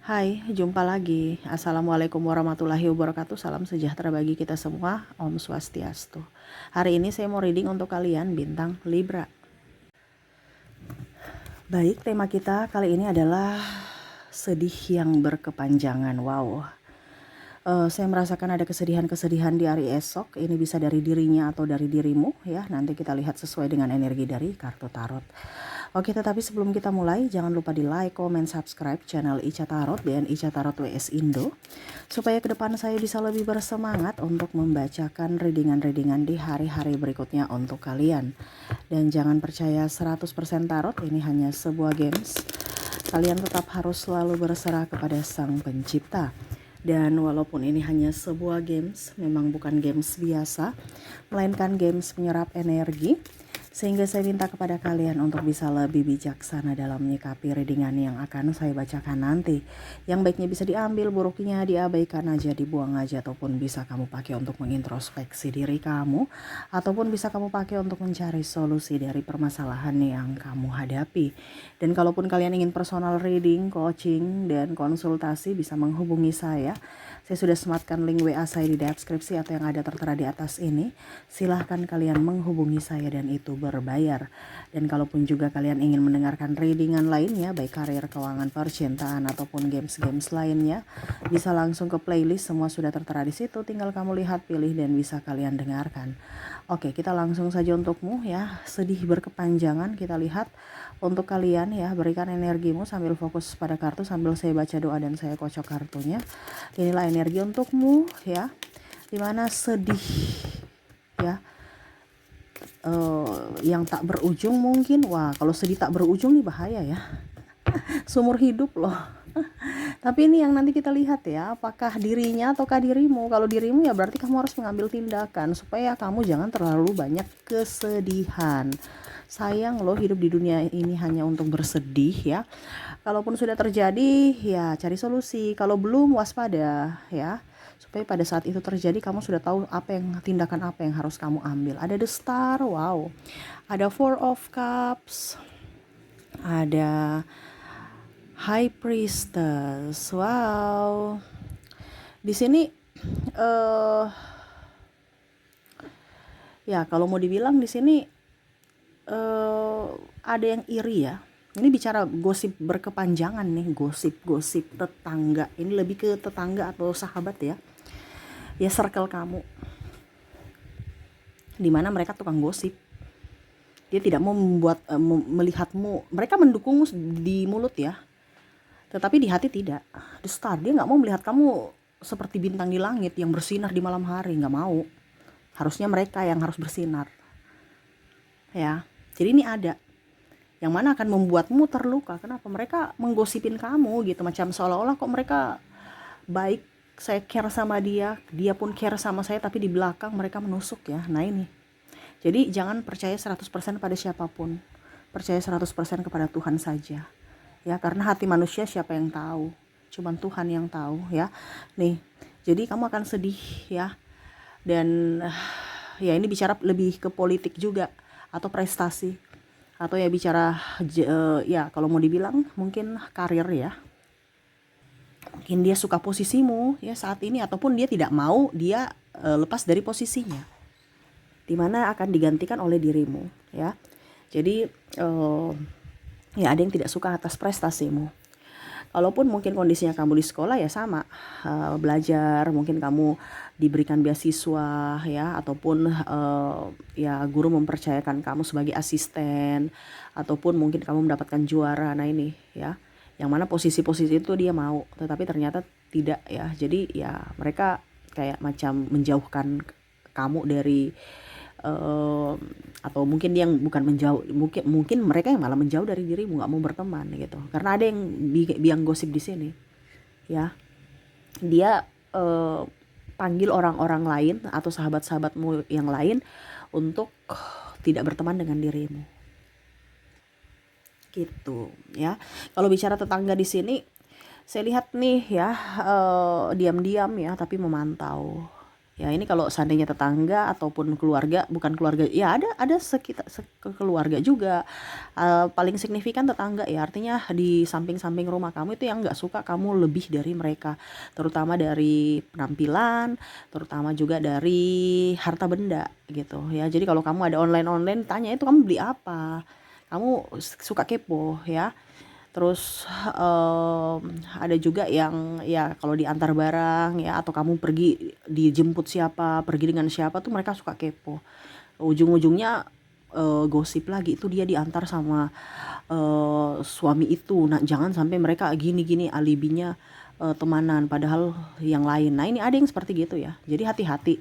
Hai, jumpa lagi. Assalamualaikum warahmatullahi wabarakatuh. Salam sejahtera bagi kita semua. Om Swastiastu. Hari ini saya mau reading untuk kalian bintang Libra. Baik, tema kita kali ini adalah sedih yang berkepanjangan. Wow. Saya merasakan ada kesedihan-kesedihan di hari esok. Ini bisa dari dirinya atau dari dirimu ya. Nanti kita lihat sesuai dengan energi dari kartu tarot. Oke, tetapi sebelum kita mulai, jangan lupa di like, comment, subscribe channel Ica Tarot dan Ica Tarot WS Indo, supaya ke depan saya bisa lebih bersemangat untuk membacakan readingan-readingan di hari-hari berikutnya untuk kalian. Dan jangan percaya 100% tarot, ini hanya sebuah games. Kalian tetap harus selalu berserah kepada Sang Pencipta. Dan walaupun ini hanya sebuah games, memang bukan games biasa, melainkan games penyerap energi. Sehingga saya minta kepada kalian untuk bisa lebih bijaksana dalam menyikapi readingan yang akan saya bacakan nanti. Yang baiknya bisa diambil, buruknya diabaikan aja, dibuang aja, ataupun bisa kamu pakai untuk mengintrospeksi diri kamu, ataupun bisa kamu pakai untuk mencari solusi dari permasalahan yang kamu hadapi. Dan kalaupun kalian ingin personal reading, coaching, dan konsultasi, bisa menghubungi saya. Saya sudah sematkan link WA saya di deskripsi atau yang ada tertera di atas ini. Silahkan kalian menghubungi saya dan itu berbayar. Dan kalaupun juga kalian ingin mendengarkan readingan lainnya, baik karir, keuangan, percintaan, ataupun games-games lainnya, bisa langsung ke playlist, semua sudah tertera di situ. Tinggal kamu lihat, pilih, dan bisa kalian dengarkan. Oke, kita langsung saja untukmu ya. Sedih berkepanjangan, kita lihat untuk kalian ya. Berikan energimu sambil fokus pada kartu, sambil saya baca doa dan saya kocok kartunya. Inilah energi untukmu ya, dimana sedih ya, yang tak berujung mungkin. Wah, kalau sedih tak berujung nih bahaya ya, seumur hidup loh. Tapi ini yang nanti kita lihat ya, apakah dirinya ataukah dirimu. Kalau dirimu ya berarti kamu harus mengambil tindakan supaya kamu jangan terlalu banyak kesedihan. Sayang loh, hidup di dunia ini hanya untuk bersedih ya. Kalaupun sudah terjadi ya cari solusi, kalau belum waspada ya, supaya pada saat itu terjadi kamu sudah tahu tindakan apa yang harus kamu ambil. Ada the star, wow, ada four of cups, ada high priestess, wow. Di sini ya kalau mau dibilang di sini ada yang iri ya. Ini bicara gosip berkepanjangan nih, gosip tetangga. Ini lebih ke tetangga atau sahabat ya. Ya circle kamu. Dimana mereka tukang gosip. Dia tidak mau melihatmu. Mereka mendukungmu di mulut ya, tetapi di hati tidak. The star, dia nggak mau melihat kamu seperti bintang di langit yang bersinar di malam hari. Nggak mau. Harusnya mereka yang harus bersinar. Ya, jadi ini ada yang mana akan membuatmu terluka. Kenapa? Mereka menggosipin kamu gitu, macam seolah-olah kok mereka baik, saya care sama dia, dia pun care sama saya, tapi di belakang mereka menusuk ya. Nah ini, jadi jangan percaya 100% pada siapapun, percaya 100% kepada Tuhan saja ya, karena hati manusia siapa yang tahu, cuman Tuhan yang tahu ya. Nih, jadi kamu akan sedih ya. Dan ya ini bicara lebih ke politik juga, atau prestasi, atau ya bicara ya kalau mau dibilang mungkin karir ya. Mungkin dia suka posisimu ya saat ini, ataupun dia tidak mau dia lepas dari posisinya, dimana akan digantikan oleh dirimu ya. Jadi ya ada yang tidak suka atas prestasimu. Kalaupun mungkin kondisinya kamu di sekolah ya sama, belajar, mungkin kamu diberikan beasiswa ya, ataupun ya guru mempercayakan kamu sebagai asisten, ataupun mungkin kamu mendapatkan juara. Nah ini ya, yang mana posisi-posisi itu dia mau, tetapi ternyata tidak ya. Jadi ya mereka kayak macam menjauhkan kamu dari atau mungkin yang bukan menjauh, mungkin mereka yang malah menjauh dari dirimu, nggak mau berteman gitu, karena ada yang biang gosip di sini ya. Dia panggil orang-orang lain atau sahabat-sahabatmu yang lain untuk tidak berteman dengan dirimu gitu ya. Kalau bicara tetangga di sini, saya lihat nih ya, diam-diam ya tapi memantau Ya ini kalau seandainya tetangga ataupun keluarga, bukan keluarga, ya ada sekitar keluarga juga. Paling signifikan tetangga ya, artinya di samping-samping rumah kamu itu yang nggak suka kamu lebih dari mereka, terutama dari penampilan, terutama juga dari harta benda gitu ya. Jadi kalau kamu ada online tanya itu kamu beli apa, kamu suka kepo ya. Terus ada juga yang ya kalau diantar barang ya, atau kamu pergi dijemput siapa, pergi dengan siapa tuh mereka suka kepo. Ujung-ujungnya gosip lagi itu dia diantar sama suami itu. Nah, jangan sampai mereka gini-gini alibinya temanan padahal yang lain. Nah, ini ada yang seperti gitu ya. Jadi hati-hati.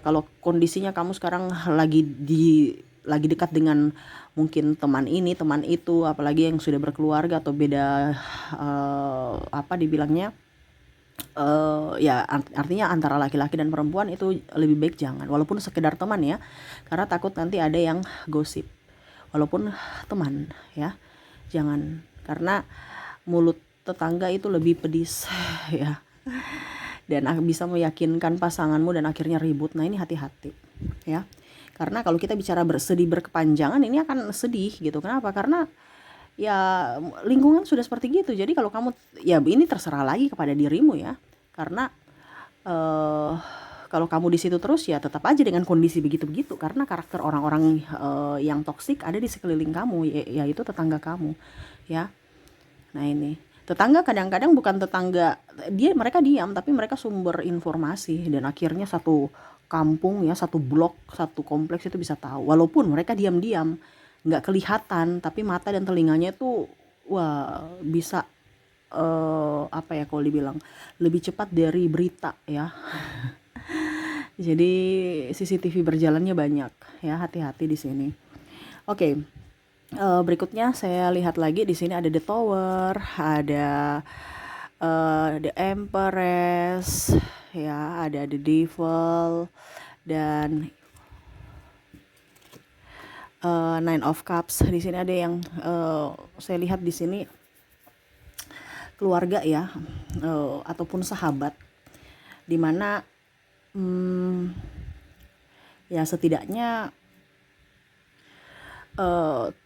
Kalau kondisinya kamu sekarang lagi dekat dengan mungkin teman ini, teman itu, apalagi yang sudah berkeluarga atau beda apa dibilangnya, ya artinya antara laki-laki dan perempuan itu lebih baik jangan, walaupun sekedar teman ya, karena takut nanti ada yang gosip. Walaupun teman ya, jangan, karena mulut tetangga itu lebih pedis ya, dan bisa meyakinkan pasanganmu dan akhirnya ribut. Nah, ini hati-hati ya. Karena kalau kita bicara bersedih berkepanjangan ini akan sedih gitu. Kenapa? Karena ya lingkungan sudah seperti gitu. Jadi kalau kamu, ya ini terserah lagi kepada dirimu ya. Karena eh kalau kamu di situ terus ya tetap aja dengan kondisi begitu-begitu, karena karakter orang-orang yang toksik ada di sekeliling kamu, yaitu tetangga kamu ya. Nah, ini tetangga kadang-kadang bukan tetangga, mereka diam tapi mereka sumber informasi, dan akhirnya satu kampung ya, satu blok, satu kompleks itu bisa tahu walaupun mereka diam-diam, nggak kelihatan, tapi mata dan telinganya itu wah bisa apa ya kalau dibilang lebih cepat dari berita ya. Jadi CCTV berjalannya banyak ya, hati-hati di sini. Oke. Berikutnya saya lihat lagi di sini ada The Tower, ada The Empress, ya, ada The Devil, dan Nine of Cups. Di sini ada yang saya lihat di sini keluarga ya, ataupun sahabat, dimana ya setidaknya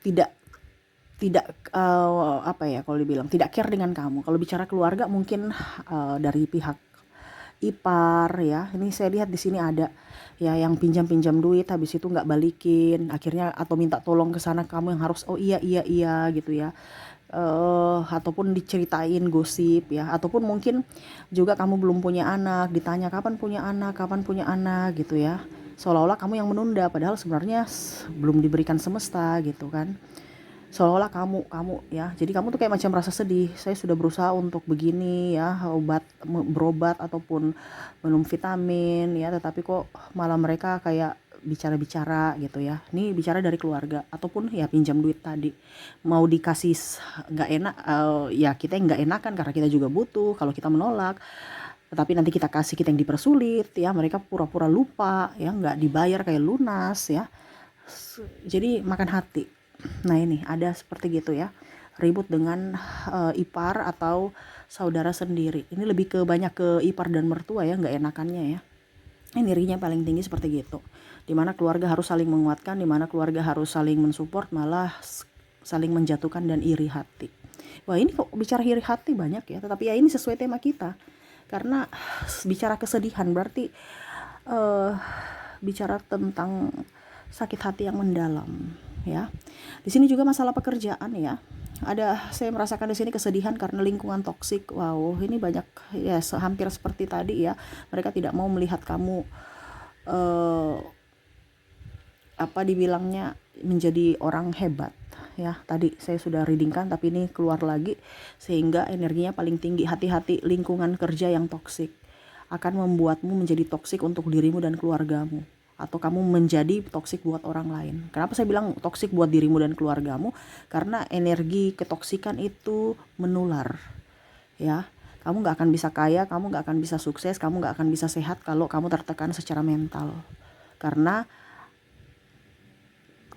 tidak tidak apa ya kalau dibilang tidak care dengan kamu. Kalau bicara keluarga mungkin dari pihak ipar ya, ini saya lihat di sini ada ya yang pinjam duit habis itu nggak balikin akhirnya, atau minta tolong ke sana, kamu yang harus oh iya iya iya gitu ya. Ataupun diceritain gosip ya, ataupun mungkin juga kamu belum punya anak, ditanya kapan punya anak gitu ya, seolah-olah kamu yang menunda padahal sebenarnya belum diberikan semesta gitu kan, seolah-olah kamu ya, jadi kamu tuh kayak macam merasa sedih, saya sudah berusaha untuk begini ya, berobat ataupun minum vitamin ya, tetapi kok malah mereka kayak bicara-bicara gitu ya. Ini bicara dari keluarga ataupun ya pinjam duit tadi, mau dikasih nggak enak, ya kita yang nggak enakan karena kita juga butuh. Kalau kita menolak tetapi nanti kita kasih, kita yang dipersulit ya, mereka pura-pura lupa ya, nggak dibayar kayak lunas ya, jadi makan hati. Nah, ini ada seperti gitu ya, ribut dengan ipar atau saudara sendiri. Ini lebih ke banyak ke ipar dan mertua ya, nggak enakannya ya. Energinya paling tinggi seperti gitu, dimana keluarga harus saling menguatkan, dimana keluarga harus saling mensupport, malah saling menjatuhkan dan iri hati. Wah, ini kok bicara iri hati banyak ya, tetapi ya ini sesuai tema kita, karena bicara kesedihan berarti bicara tentang sakit hati yang mendalam ya. Di sini juga masalah pekerjaan ya. Saya merasakan di sini kesedihan karena lingkungan toksik. Wow, ini banyak ya, hampir seperti tadi ya. Mereka tidak mau melihat kamu apa dibilangnya menjadi orang hebat ya. Tadi saya sudah readingkan tapi ini keluar lagi, sehingga energinya paling tinggi. Hati-hati, lingkungan kerja yang toksik akan membuatmu menjadi toksik untuk dirimu dan keluargamu, atau kamu menjadi toksik buat orang lain. Kenapa saya bilang toksik buat dirimu dan keluargamu? Karena energi ketoksikan itu menular ya. Kamu gak akan bisa kaya, kamu gak akan bisa sukses, kamu gak akan bisa sehat kalau kamu tertekan secara mental, karena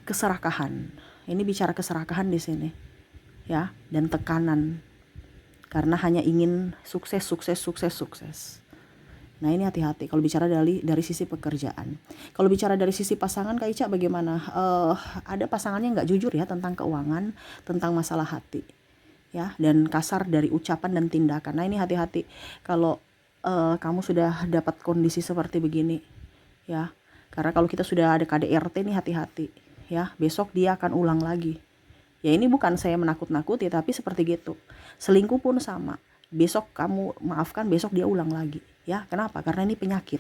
keserakahan. Ini bicara keserakahan di sini ya, dan tekanan karena hanya ingin sukses. Nah ini hati-hati kalau bicara dari sisi pekerjaan. Kalau bicara dari sisi pasangan Kak Ica bagaimana? Ada pasangannya nggak jujur ya tentang keuangan, tentang masalah hati, ya, dan kasar dari ucapan dan tindakan. Nah ini hati-hati kalau kamu sudah dapat kondisi seperti begini, ya. Karena kalau kita sudah ada KDRT nih hati-hati, ya. Besok dia akan ulang lagi. Ya ini bukan saya menakut-nakuti, tapi seperti gitu. Selingkuh pun sama. Besok kamu maafkan, besok dia ulang lagi. Ya, kenapa? Karena ini penyakit.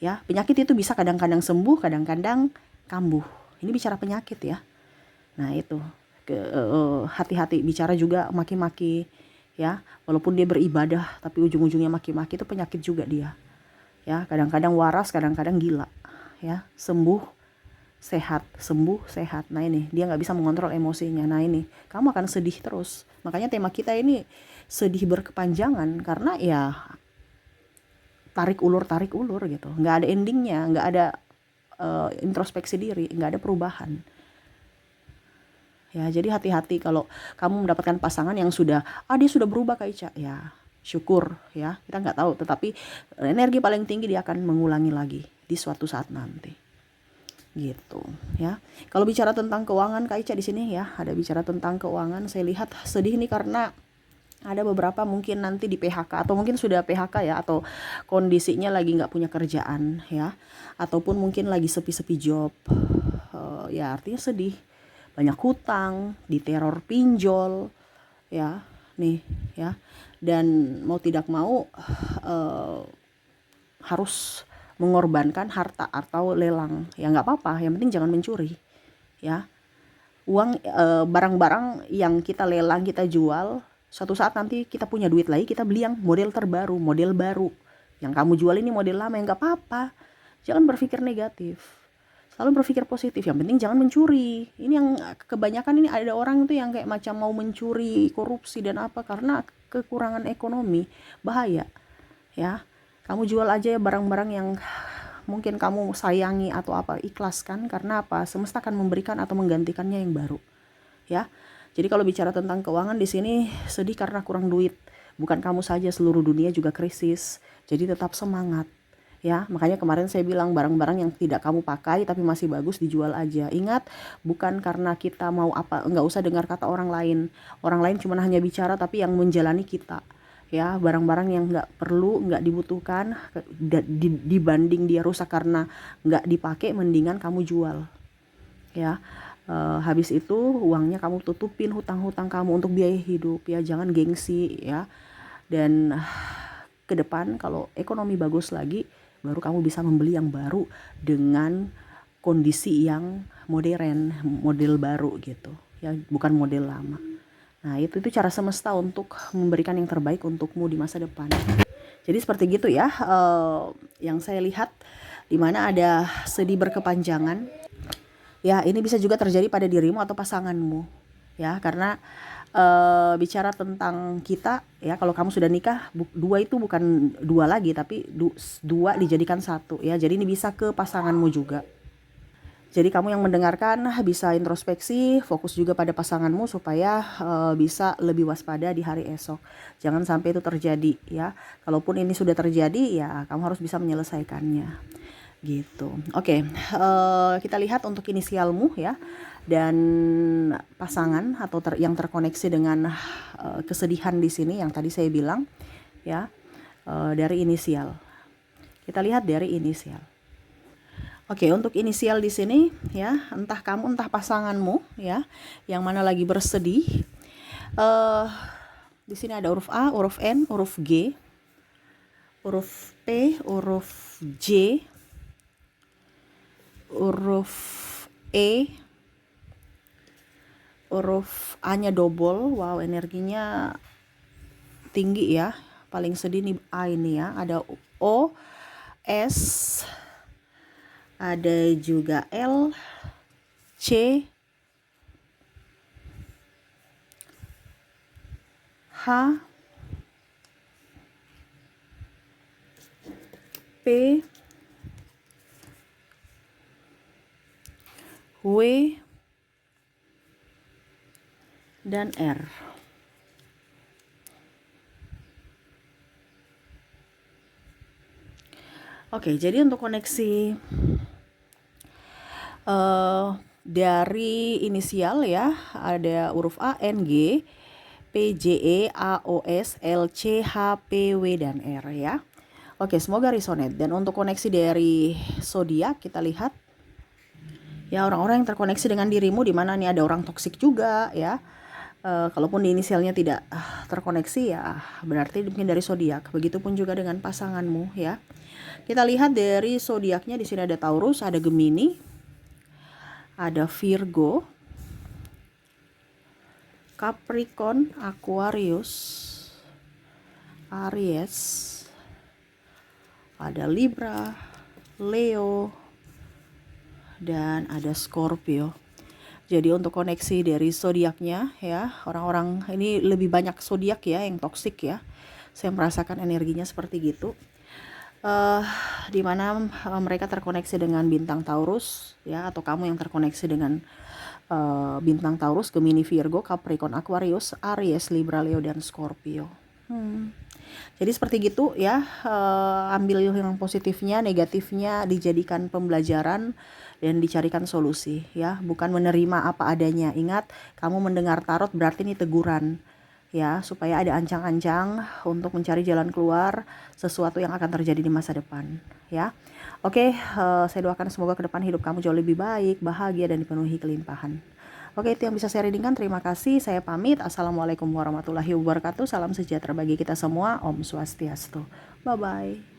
Ya, penyakit itu bisa kadang-kadang sembuh, kadang-kadang kambuh. Ini bicara penyakit ya. Nah itu, hati-hati bicara juga maki-maki. Ya, walaupun dia beribadah, tapi ujung-ujungnya maki-maki itu penyakit juga dia. Ya, kadang-kadang waras, kadang-kadang gila. Ya, sembuh sehat, sembuh sehat. Nah ini dia nggak bisa mengontrol emosinya. Nah ini kamu akan sedih terus. Makanya tema kita ini sedih berkepanjangan karena ya tarik ulur gitu. Nggak ada endingnya, nggak ada introspeksi diri, nggak ada perubahan. Ya jadi hati-hati kalau kamu mendapatkan pasangan yang sudah dia sudah berubah Kak Ica. Ya syukur ya, kita nggak tahu, tetapi energi paling tinggi dia akan mengulangi lagi di suatu saat nanti. Gitu ya. Kalau bicara tentang keuangan Kak Ica di sini ya, ada bicara tentang keuangan, saya lihat sedih nih karena ada beberapa mungkin nanti di PHK atau mungkin sudah PHK ya, atau kondisinya lagi nggak punya kerjaan ya, ataupun mungkin lagi sepi-sepi job. Ya artinya sedih, banyak hutang, diteror pinjol ya nih ya, dan mau tidak mau harus mengorbankan harta atau lelang. Ya nggak apa-apa, yang penting jangan mencuri ya. Uang, barang-barang yang kita lelang, kita jual, suatu saat nanti kita punya duit lagi, kita beli yang model terbaru, model baru. Yang kamu jual ini model lama, yang nggak apa-apa. Jangan berpikir negatif, selalu berpikir positif. Yang penting jangan mencuri. Ini yang kebanyakan ini ada orang itu yang kayak macam mau mencuri, korupsi dan apa, karena kekurangan ekonomi. Bahaya ya. Kamu jual aja ya barang-barang yang mungkin kamu sayangi atau apa, ikhlaskan, karena apa? Semesta akan memberikan atau menggantikannya yang baru. Ya. Jadi kalau bicara tentang keuangan di sini sedih karena kurang duit. Bukan kamu saja, seluruh dunia juga krisis. Jadi tetap semangat. Ya, makanya kemarin saya bilang barang-barang yang tidak kamu pakai tapi masih bagus dijual aja. Ingat, bukan karena kita mau apa, nggak usah dengar kata orang lain. Orang lain cuma hanya bicara tapi yang menjalani kita. Ya, barang-barang yang nggak perlu, nggak dibutuhkan, dibanding dia rusak karena nggak dipakai, mendingan kamu jual. Ya, habis itu uangnya kamu tutupin hutang-hutang kamu untuk biaya hidup. Ya, jangan gengsi ya. Dan ke depan kalau ekonomi bagus lagi, baru kamu bisa membeli yang baru dengan kondisi yang modern, model baru gitu ya, bukan model lama. Nah itu cara semesta untuk memberikan yang terbaik untukmu di masa depan. Jadi seperti gitu ya, yang saya lihat, dimana ada sedih berkepanjangan. Ya ini bisa juga terjadi pada dirimu atau pasanganmu ya, karena bicara tentang kita ya, kalau kamu sudah nikah, dua itu bukan dua lagi tapi dua dijadikan satu ya. Jadi ini bisa ke pasanganmu juga. Jadi kamu yang mendengarkan bisa introspeksi, fokus juga pada pasanganmu supaya bisa lebih waspada di hari esok. Jangan sampai itu terjadi ya. Kalaupun ini sudah terjadi ya kamu harus bisa menyelesaikannya. Gitu. Oke, kita lihat untuk inisialmu ya, dan pasangan atau yang terkoneksi dengan kesedihan di sini yang tadi saya bilang ya, dari inisial. Kita lihat dari inisial. Oke, untuk inisial di sini ya, entah kamu entah pasanganmu ya, yang mana lagi bersedih. Di sini ada huruf A, huruf N, huruf G, huruf P, huruf J, huruf E, huruf A-nya double. Wow, energinya tinggi ya. Paling sedih nih A ini ya. Ada O, S, ada juga L, C, H, P, W, dan R. Oke, jadi untuk koneksi eh dari inisial ya, ada huruf A, N, G, P, J, E, A, O, S, L, C, H, P, W, dan R ya. Oke, semoga resonate. Dan untuk koneksi dari zodiak kita lihat ya, orang-orang yang terkoneksi dengan dirimu, di mana nih ada orang toksik juga ya. Kalaupun di inisialnya tidak terkoneksi ya, berarti mungkin dari zodiak. Begitupun juga dengan pasanganmu ya. Kita lihat dari zodiaknya, di sini ada Taurus, ada Gemini, ada Virgo, Capricorn, Aquarius, Aries, ada Libra, Leo, dan ada Scorpio. Jadi untuk koneksi dari zodiaknya ya, orang-orang ini lebih banyak zodiak ya yang toksik ya. Saya merasakan energinya seperti gitu. Di mana mereka terkoneksi dengan bintang Taurus ya, atau kamu yang terkoneksi dengan bintang Taurus, Gemini, Virgo, Capricorn, Aquarius, Aries, Libra, Leo, dan Scorpio. Jadi seperti gitu ya, ambil yang positifnya, negatifnya dijadikan pembelajaran dan dicarikan solusi ya, bukan menerima apa adanya. Ingat, kamu mendengar tarot berarti ini teguran ya, supaya ada ancang-ancang untuk mencari jalan keluar sesuatu yang akan terjadi di masa depan ya. Oke, saya doakan semoga ke depan hidup kamu jauh lebih baik, bahagia, dan dipenuhi kelimpahan. Oke, itu yang bisa saya readingkan. Terima kasih. Saya pamit. Assalamualaikum warahmatullahi wabarakatuh. Salam sejahtera bagi kita semua. Om Swastiastu. Bye-bye.